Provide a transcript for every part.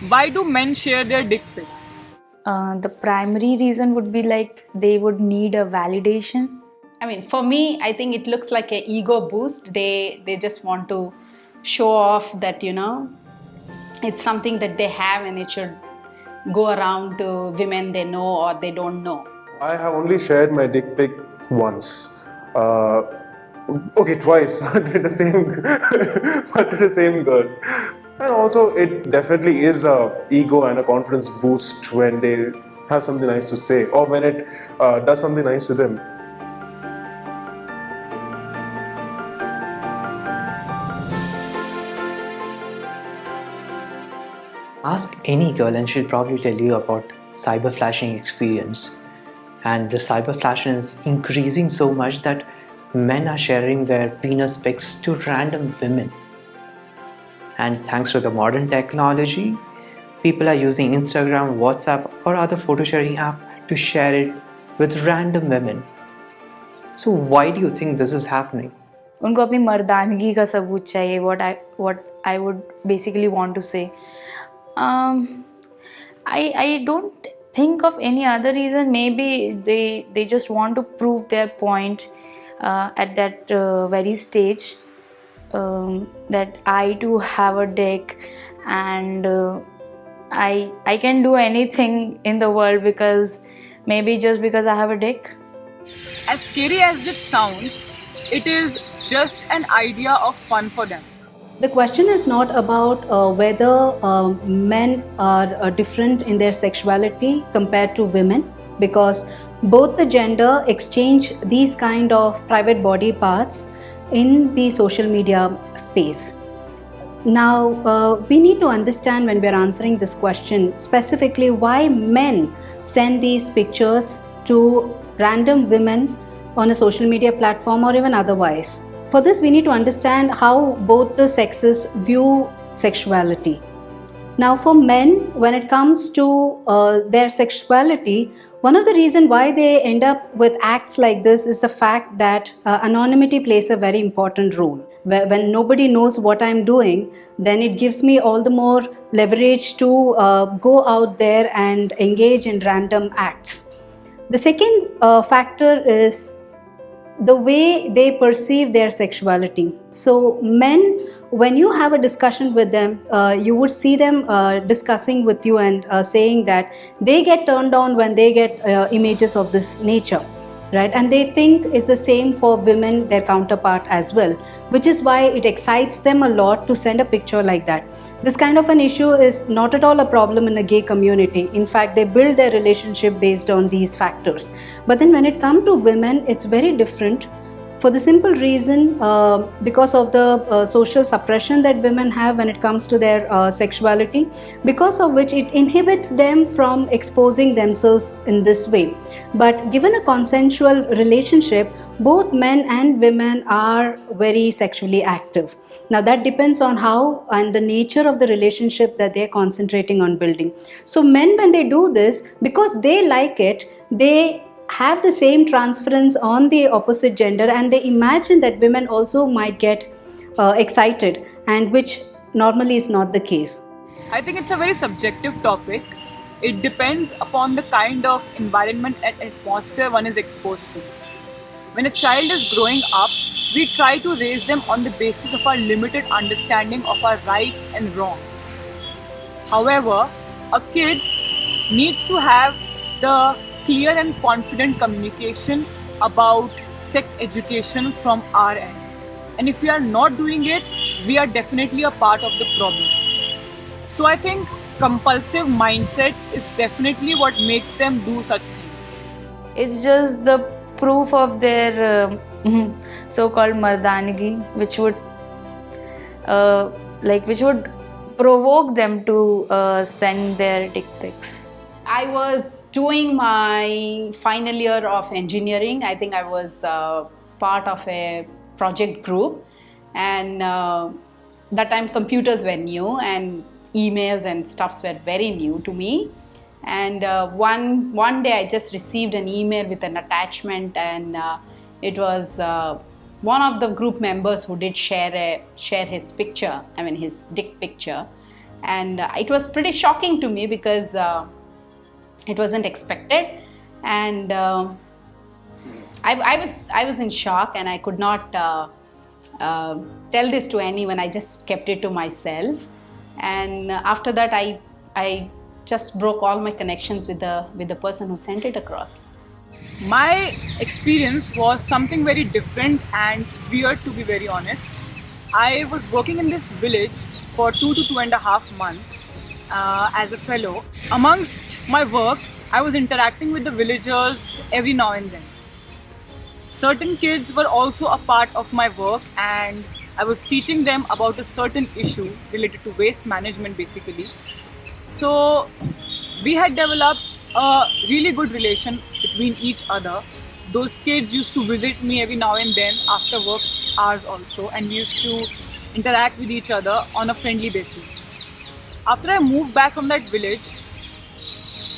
Why do men share their dick pics? The primary reason would be like they would need a validation. I mean, for me, I think it looks like an ego boost. They just want to show off that, it's something that they have and it should go around to women they know or they don't know. I have only shared my dick pic once. Okay, twice, but to the same, but to the same girl. And also, it definitely is a ego and a confidence boost when they have something nice to say, or when it does something nice to them. Ask any girl and she'll probably tell you about cyber flashing experience. And the cyber flashing is increasing so much that men are sharing their penis pics to random women. And thanks to the modern technology, people are using Instagram, WhatsApp or other photo sharing app to share it with random women. So why do you think this is happening? उनको अपनी मर्दानगी का सबूत चाहिए. What I would basically want to say. I don't think of any other reason. Maybe they just want to prove their point at that very stage, that I too have a dick and I can do anything in the world because maybe just because I have a dick. As scary as it sounds, it is just an idea of fun for them. The question is not about whether men are different in their sexuality compared to women, because both the gender exchange these kind of private body parts in the social media space. Now, we need to understand when we are answering this question specifically why men send these pictures to random women on a social media platform or even otherwise. For this, we need to understand how both the sexes view sexuality. Now, for men, when it comes to their sexuality, one of the reasons why they end up with acts like this is the fact that anonymity plays a very important role. When nobody knows what I'm doing, then it gives me all the more leverage to go out there and engage in random acts. The second factor is the way they perceive their sexuality. So men, when you have a discussion with them, you would see them discussing with you and saying that they get turned on when they get images of this nature, right? And they think it's the same for women, their counterpart as well, which is why it excites them a lot to send a picture like that. This kind of an issue is not at all a problem in the gay community. In fact, they build their relationship based on these factors. But then when it comes to women, it's very different for the simple reason because of the social suppression that women have when it comes to their sexuality, because of which it inhibits them from exposing themselves in this way. But given a consensual relationship, both men and women are very sexually active. Now that depends on how and the nature of the relationship that they're concentrating on building. So men, when they do this, because they like it, they have the same transference on the opposite gender and they imagine that women also might get excited, and which normally is not the case. I think it's a very subjective topic. It depends upon the kind of environment and atmosphere one is exposed to. When a child is growing up, we try to raise them on the basis of our limited understanding of our rights and wrongs. However, a kid needs to have the clear and confident communication about sex education from our end. And if we are not doing it, we are definitely a part of the problem. So I think compulsive mindset is definitely what makes them do such things. It's just the proof of their so-called mardanigi, which would provoke them to send their dick pics. I was doing my final year of engineering. I think I was part of a project group, and that time computers were new and emails and stuffs were very new to me. And one day I just received an email with an attachment, and it was one of the group members who did share his picture, his dick picture. and it was pretty shocking to me because it wasn't expected, and I was in shock, and I could not tell this to anyone. I just kept it to myself, and after that I just broke all my connections with the person who sent it across. My experience was something very different and weird, to be very honest. I was working in this village for 2 to 2.5 months as a fellow. Amongst my work, I was interacting with the villagers every now and then. Certain kids were also a part of my work, and I was teaching them about a certain issue related to waste management basically. So we had developed a really good relation between each other. Those kids used to visit me every now and then after work hours also, and we used to interact with each other on a friendly basis. After I moved back from that village,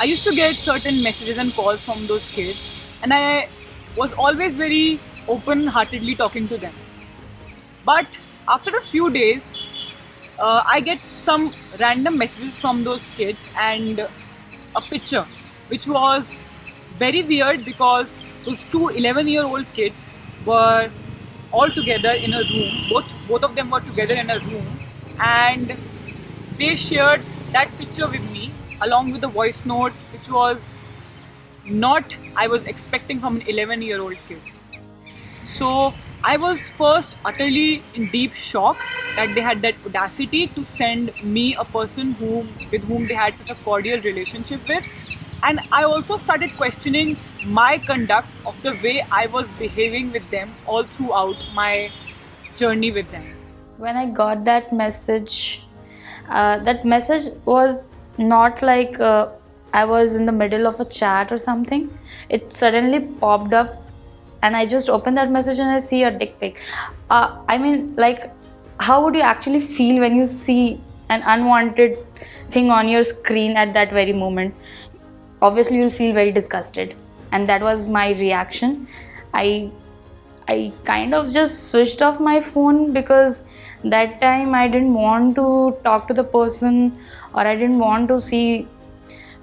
I used to get certain messages and calls from those kids, and I was always very open-heartedly talking to them. But after a few days, I get some random messages from those kids and a picture, which was very weird because those two 11-year-old kids were all together in a room. Both of them were together in a room, and they shared that picture with me along with a voice note, which was not I was expecting from an 11-year-old kid. So I was first utterly in deep shock that they had that audacity to send me a person with whom they had such a cordial relationship with. And I also started questioning my conduct of the way I was behaving with them all throughout my journey with them. When I got that message was not like I was in the middle of a chat or something. It suddenly popped up, and I just opened that message and I see a dick pic. I mean, like, how would you actually feel when you see an unwanted thing on your screen at that very moment? Obviously, you'll feel very disgusted, and that was my reaction. I kind of just switched off my phone because that time I didn't want to talk to the person, or I didn't want to see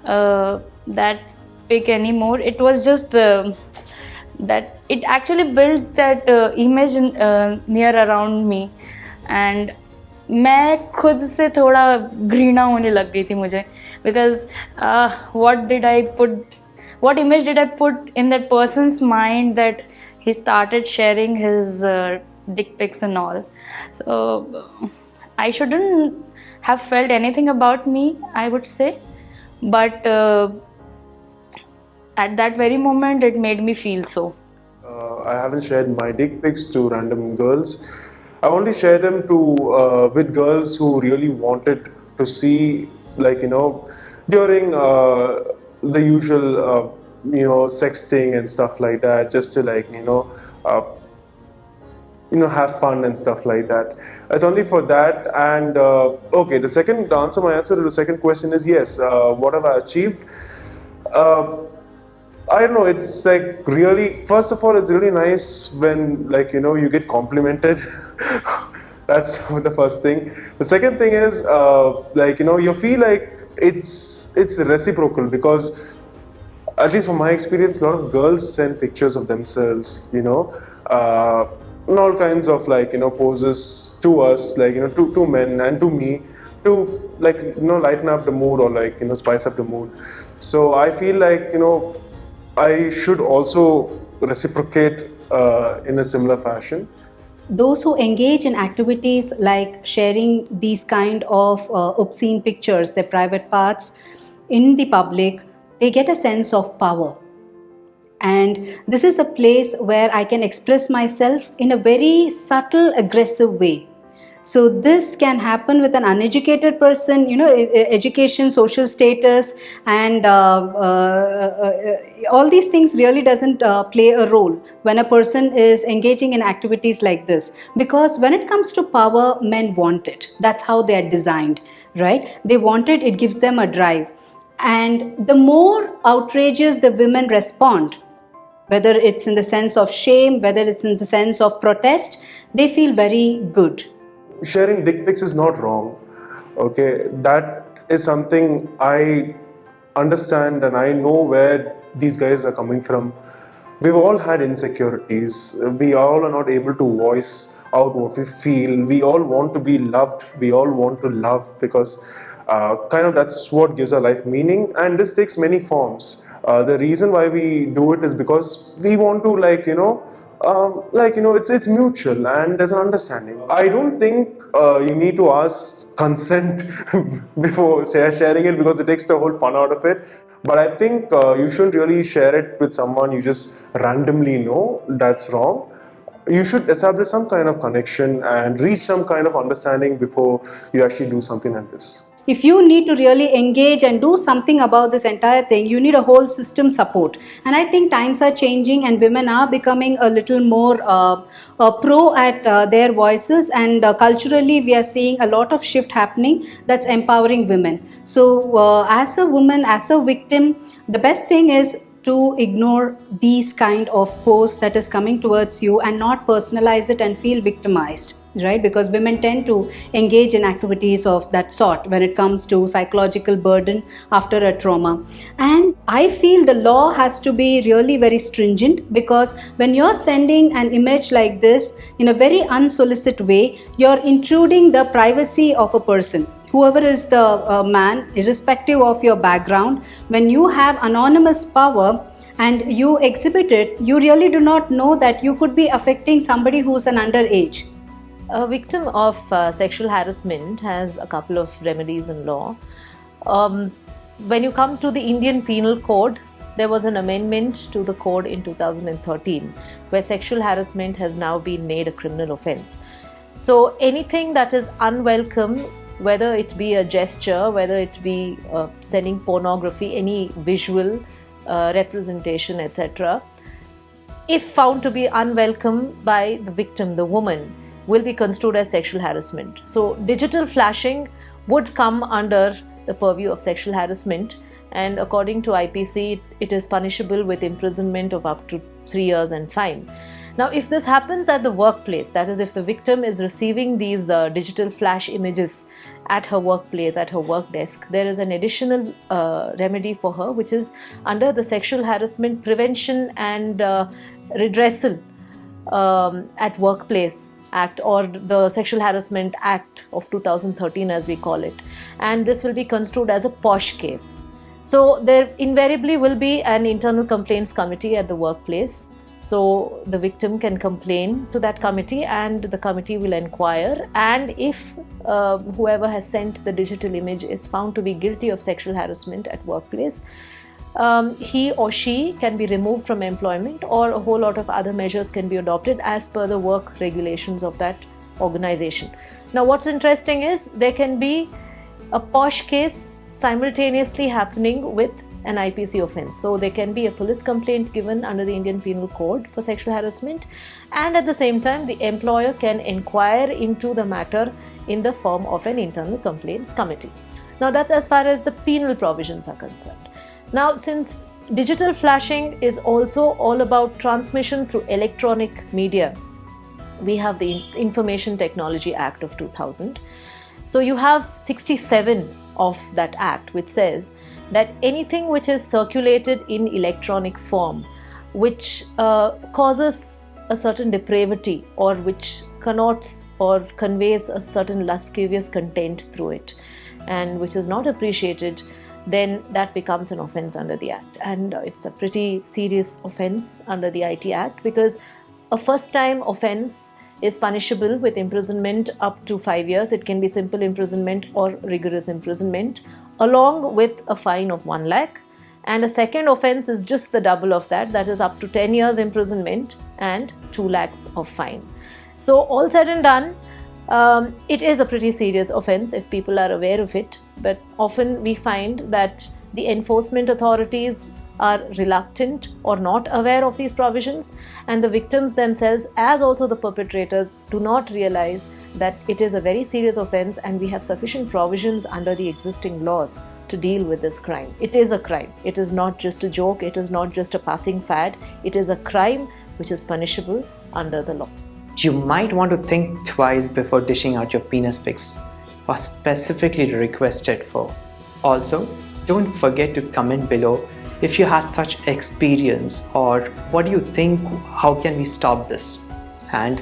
that pic anymore. It was just that it actually built that image near around me, and मैं खुद से थोड़ा घृणा होने लग गई थी मुझे, because what image did I put in that person's mind that he started sharing his dick pics and all. So I shouldn't have felt anything about me, I would say, but at that very moment it made me feel so. I haven't shared my dick pics to random girls. I only shared them with girls who really wanted to see, like, during the usual, sexting and stuff like that, just to have fun and stuff like that. It's only for that. And okay, my answer to the second question is yes. What have I achieved? I don't know, it's like really, first of all, it's really nice when you get complimented. That's the first thing. The second thing is you feel like it's reciprocal, because at least from my experience, a lot of girls send pictures of themselves, and all kinds of poses to us, to men and to me, to lighten up the mood or spice up the mood. So I feel like I should also reciprocate in a similar fashion. Those who engage in activities like sharing these kind of obscene pictures, their private parts, in the public, they get a sense of power. And this is a place where I can express myself in a very subtle, aggressive way. So this can happen with an uneducated person, education, social status, and all these things really doesn't play a role when a person is engaging in activities like this. Because when it comes to power, men want it. That's how they are designed, right? They want it, it gives them a drive. And the more outrageous the women respond, whether it's in the sense of shame, whether it's in the sense of protest, they feel very good. Sharing dick pics is not wrong. Okay, that is something I understand and I know where these guys are coming from. We've all had insecurities. We all are not able to voice out what we feel. We all want to be loved. We all want to love because kind of that's what gives our life meaning. And this takes many forms. The reason why we do it is because we want to, it's mutual and there's an understanding. I don't think you need to ask consent before sharing it because it takes the whole fun out of it. But I think you shouldn't really share it with someone you just randomly know. That's wrong. You should establish some kind of connection and reach some kind of understanding before you actually do something like this. If you need to really engage and do something about this entire thing, you need a whole system support. And I think times are changing and women are becoming a little more pro at their voices, and culturally we are seeing a lot of shift happening that's empowering women. So as a woman, as a victim, the best thing is to ignore these kind of posts that is coming towards you and not personalize it and feel victimized, right? Because women tend to engage in activities of that sort when it comes to psychological burden after a trauma. And I feel the law has to be really very stringent, because when you're sending an image like this in a very unsolicited way, you're intruding the privacy of a person. Whoever is the man, irrespective of your background, when you have anonymous power and you exhibit it, you really do not know that you could be affecting somebody who's an underage. A victim of sexual harassment has a couple of remedies in law. When you come to the Indian Penal Code, there was an amendment to the code in 2013 where sexual harassment has now been made a criminal offence. So anything that is unwelcome, whether it be a gesture, whether it be sending pornography, any visual representation, etc., if found to be unwelcome by the victim, the woman, will be construed as sexual harassment. So digital flashing would come under the purview of sexual harassment, and according to IPC, it is punishable with imprisonment of up to 3 years and fine. Now, if this happens at the workplace, that is, if the victim is receiving these digital flash images at her workplace, at her work desk, there is an additional remedy for her, which is under the Sexual Harassment Prevention and Redressal at Workplace Act, or the Sexual Harassment Act of 2013 as we call it. And this will be construed as a POSH case. So there invariably will be an internal complaints committee at the workplace. So the victim can complain to that committee and the committee will inquire, and if whoever has sent the digital image is found to be guilty of sexual harassment at workplace, he or she can be removed from employment, or a whole lot of other measures can be adopted as per the work regulations of that organization. Now what's interesting is there can be a POSH case simultaneously happening with an IPC offence. So there can be a police complaint given under the Indian Penal Code for sexual harassment, and at the same time the employer can inquire into the matter in the form of an internal complaints committee. Now that's as far as the penal provisions are concerned. Now, since digital flashing is also all about transmission through electronic media, we have the Information Technology Act of 2000. So you have 67 of that act, which says that anything which is circulated in electronic form, which causes a certain depravity, or which connotes or conveys a certain lascivious content through it, and which is not appreciated, then that becomes an offence under the Act. And it's a pretty serious offence under the IT Act, because a first time offence is punishable with imprisonment up to 5 years. It can be simple imprisonment or rigorous imprisonment, along with a fine of 1 lakh. And a second offence is just the double of that, that is up to 10 years imprisonment and 2 lakhs of fine. So all said and done, it is a pretty serious offence if people are aware of it, but often we find that the enforcement authorities are reluctant or not aware of these provisions, and the victims themselves, as also the perpetrators, do not realize that it is a very serious offence and we have sufficient provisions under the existing laws to deal with this crime. It is a crime. It is not just a joke. It is not just a passing fad. It is a crime which is punishable under the law. You might want to think twice before dishing out your penis pics was specifically requested for. Also, don't forget to comment below if you had such experience or what do you think, how can we stop this? And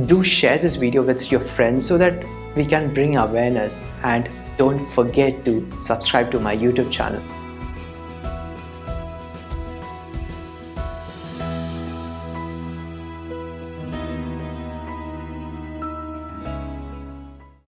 do share this video with your friends so that we can bring awareness, and don't forget to subscribe to my YouTube channel.